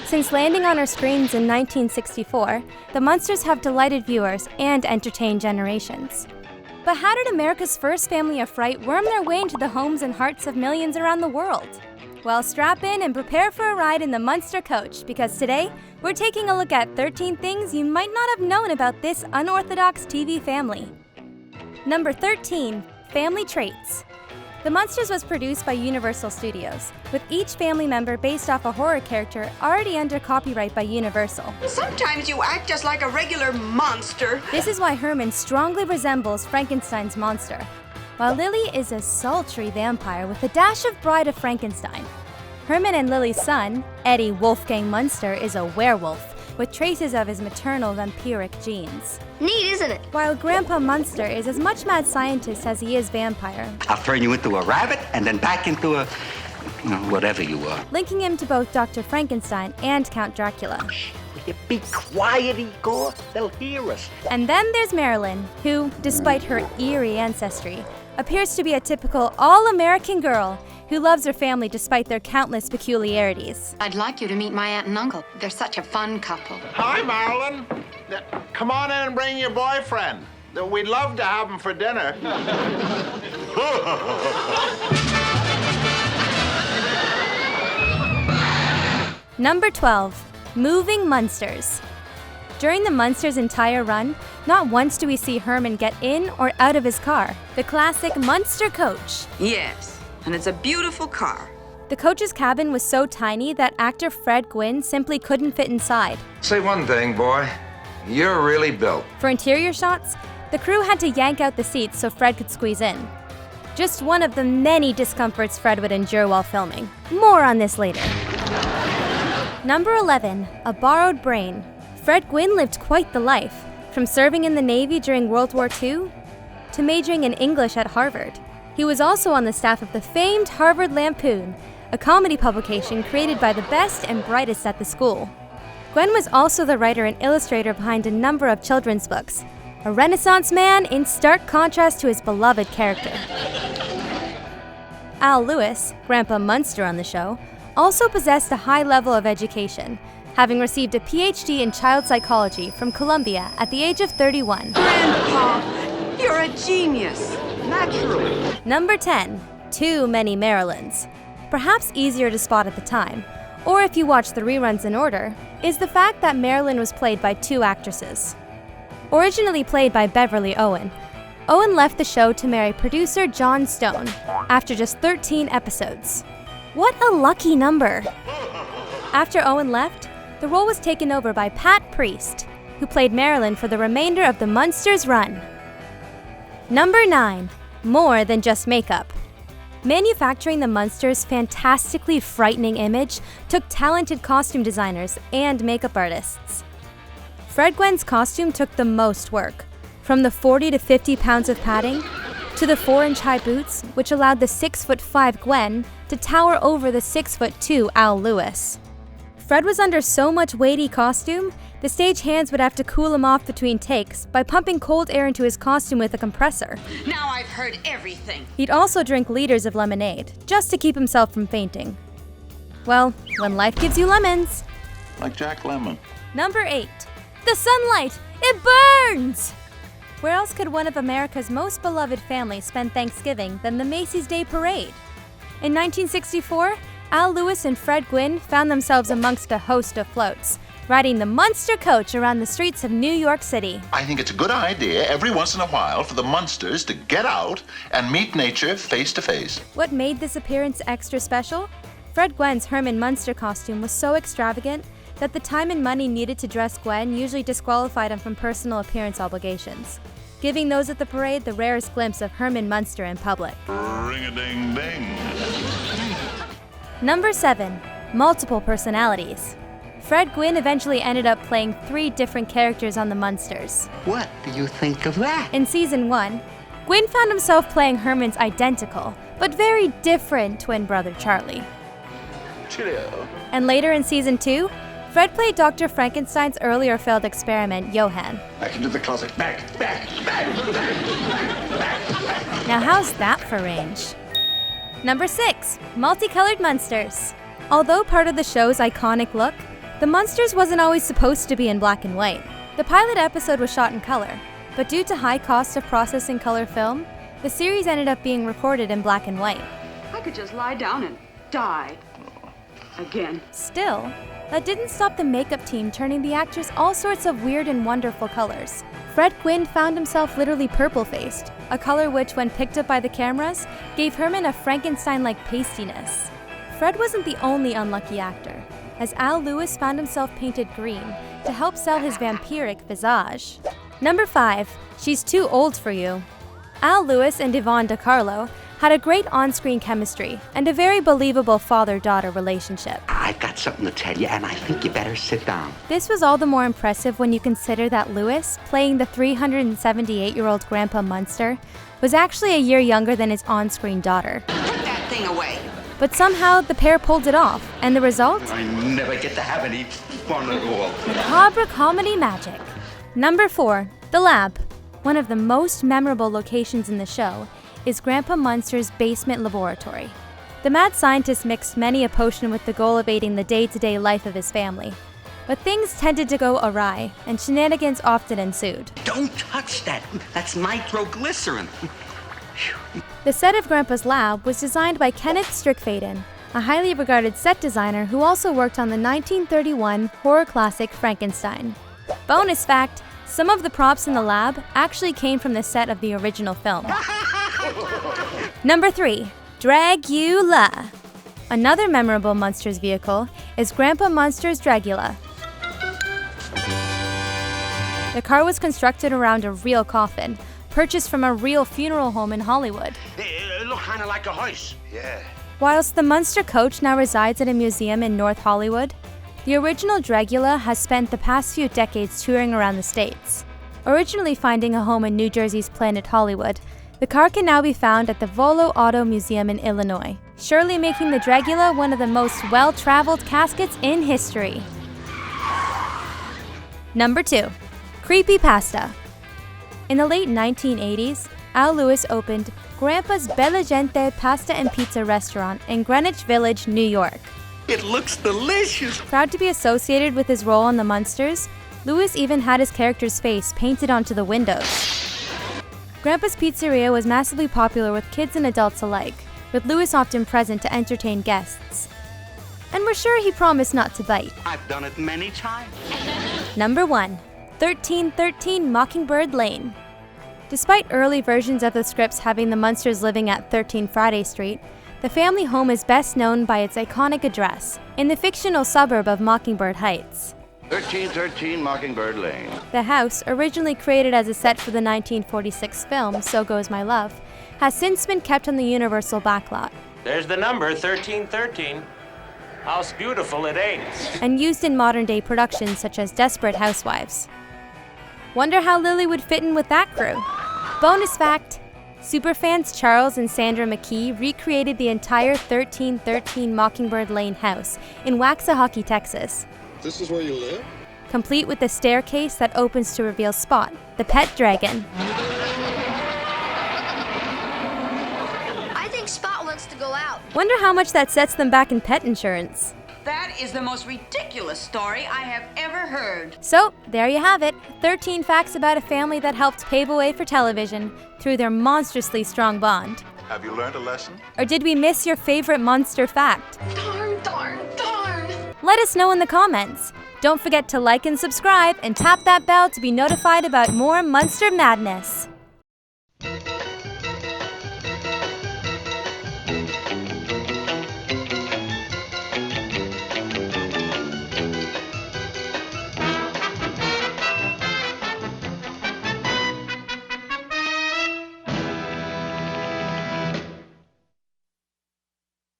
Since landing on our screens in 1964, the Munsters have delighted viewers and entertained generations. But how did America's first family of fright worm their way into the homes and hearts of millions around the world? Well, strap in and prepare for a ride in the Munster coach, because today, we're taking a look at 13 things you might not have known about this unorthodox TV family. Number 13. Family Traits. The Munsters was produced by Universal Studios, with each family member based off a horror character already under copyright by Universal. Sometimes you act just like a regular monster. This is why Herman strongly resembles Frankenstein's monster, while Lily is a sultry vampire with a dash of Bride of Frankenstein. Herman and Lily's son, Eddie Wolfgang Munster, is a werewolf, with traces of his maternal vampiric genes. Neat, isn't it? While Grandpa Munster is as much mad scientist as he is vampire. I'll turn you into a rabbit and then back into a, whatever you are. Linking him to both Dr. Frankenstein and Count Dracula. Will you be quiet, Igor? They'll hear us. And then there's Marilyn, who, despite her eerie ancestry, appears to be a typical all-American girl who loves her family despite their countless peculiarities. I'd like you to meet my aunt and uncle. They're such a fun couple. Hi, Marilyn. Come on in and bring your boyfriend. We'd love to have him for dinner. Number 12. Moving Munsters. During the Munsters' entire run, not once do we see Herman get in or out of his car, the classic Munster coach. Yes, and it's a beautiful car. The coach's cabin was so tiny that actor Fred Gwynne simply couldn't fit inside. Say one thing, boy. You're really built. For interior shots, the crew had to yank out the seats so Fred could squeeze in. Just one of the many discomforts Fred would endure while filming. More on this later. Number 11. A borrowed brain. Fred Gwynne lived quite the life, from serving in the Navy during World War II to majoring in English at Harvard. He was also on the staff of the famed Harvard Lampoon, a comedy publication created by the best and brightest at the school. Gwynne was also the writer and illustrator behind a number of children's books, a Renaissance man in stark contrast to his beloved character. Al Lewis, Grandpa Munster on the show, also possessed a high level of education, having received a PhD in child psychology from Columbia at the age of 31. Grandpa, you're a genius. Naturally. Number 10. Too many Marilyns. Perhaps easier to spot at the time, or if you watch the reruns in order, is the fact that Marilyn was played by two actresses. Originally played by Beverly Owen, Owen left the show to marry producer John Stone after just 13 episodes. What a lucky number! After Owen left, the role was taken over by Pat Priest, who played Marilyn for the remainder of the Munsters run. Number 9. More than just makeup. Manufacturing the Munsters' fantastically frightening image took talented costume designers and makeup artists. Fred Gwynne's costume took the most work, from the 40 to 50 pounds of padding to the 4-inch high boots, which allowed the 6'5" Gwen to tower over the 6'2" Al Lewis. Fred was under so much weighty costume, the stage hands would have to cool him off between takes by pumping cold air into his costume with a compressor. Now I've heard everything. He'd also drink liters of lemonade, just to keep himself from fainting. Well, when life gives you lemons. Like Jack Lemmon. Number 8. The sunlight! It burns! Where else could one of America's most beloved families spend Thanksgiving than the Macy's Day Parade? In 1964, Al Lewis and Fred Gwynne found themselves amongst a host of floats, riding the Munster coach around the streets of New York City. I think it's a good idea every once in a while for the Munsters to get out and meet nature face to face. What made this appearance extra special? Fred Gwynne's Herman Munster costume was so extravagant that the time and money needed to dress Gwen usually disqualified him from personal appearance obligations, giving those at the parade the rarest glimpse of Herman Munster in public. Ring-a-ding-ding. Number 7. Multiple personalities. Fred Gwynne eventually ended up playing 3 different characters on the Munsters. What do you think of that? In Season 1, Gwynne found himself playing Herman's identical, but very different twin brother Charlie. Cheerio. And later in Season 2, Fred played Dr. Frankenstein's earlier failed experiment, Johann. Back into the closet. Back. Now how's that for range? Number 6. Multicolored Munsters. Although part of the show's iconic look, The Munsters wasn't always supposed to be in black and white. The pilot episode was shot in color, but due to high cost of processing color film, the series ended up being recorded in black and white. I could just lie down and die. Again. Still, that didn't stop the makeup team turning the actress all sorts of weird and wonderful colors. Fred Gwynne found himself literally purple-faced, a color which, when picked up by the cameras, gave Herman a Frankenstein-like pastiness. Fred wasn't the only unlucky actor, as Al Lewis found himself painted green to help sell his vampiric visage. Number 5. She's Too Old for You. Al Lewis and Yvonne DiCarlo had a great on-screen chemistry and a very believable father-daughter relationship. I've got something to tell you, and I think you better sit down. This was all the more impressive when you consider that Lewis, playing the 378-year-old Grandpa Munster, was actually a year younger than his on-screen daughter. Put that thing away. But somehow, the pair pulled it off, and the result? I never get to have any fun at all. Macabre comedy magic. Number 4. The Lab. One of the most memorable locations in the show is Grandpa Munster's basement laboratory. The mad scientist mixed many a potion with the goal of aiding the day-to-day life of his family. But things tended to go awry, and shenanigans often ensued. Don't touch that. That's nitroglycerin. The set of Grandpa's lab was designed by Kenneth Strickfaden, a highly regarded set designer who also worked on the 1931 horror classic Frankenstein. Bonus fact, some of the props in the lab actually came from the set of the original film. Number 3. Dragula. Another memorable Munsters vehicle is Grandpa Munster's Dragula. The car was constructed around a real coffin, purchased from a real funeral home in Hollywood. It looked kind of like a hearse. Yeah. Whilst the Munster coach now resides at a museum in North Hollywood, the original Dragula has spent the past few decades touring around the States. Originally finding a home in New Jersey's Planet Hollywood, the car can now be found at the Volo Auto Museum in Illinois, surely making the Dragula one of the most well-traveled caskets in history. Number 2. Creepypasta. In the late 1980s, Al Lewis opened Grandpa's Bella Gente Pasta and Pizza restaurant in Greenwich Village, New York. It looks delicious. Proud to be associated with his role on the Munsters, Lewis even had his character's face painted onto the windows. Grandpa's Pizzeria was massively popular with kids and adults alike, with Lewis often present to entertain guests. And we're sure he promised not to bite. I've done it many times. Number 1. 1313 Mockingbird Lane. Despite early versions of the scripts having the Munsters living at 13 Friday Street, the family home is best known by its iconic address, in the fictional suburb of Mockingbird Heights. 1313 Mockingbird Lane. The house, originally created as a set for the 1946 film So Goes My Love, has since been kept on the Universal backlot. There's the number, 1313. House beautiful it ain't. And used in modern-day productions such as Desperate Housewives. Wonder how Lily would fit in with that crew. Bonus fact, superfans Charles and Sandra McKee recreated the entire 1313 Mockingbird Lane house in Waxahachie, Texas. This is where you live? Complete with a staircase that opens to reveal Spot, the pet dragon. I think Spot wants to go out. Wonder how much that sets them back in pet insurance. That is the most ridiculous story I have ever heard. So, there you have it. 13 facts about a family that helped pave a way for television through their monstrously strong bond. Have you learned a lesson? Or did we miss your favorite monster fact? Darn, darn, darn. Let us know in the comments. Don't forget to like and subscribe and tap that bell to be notified about more Munster madness.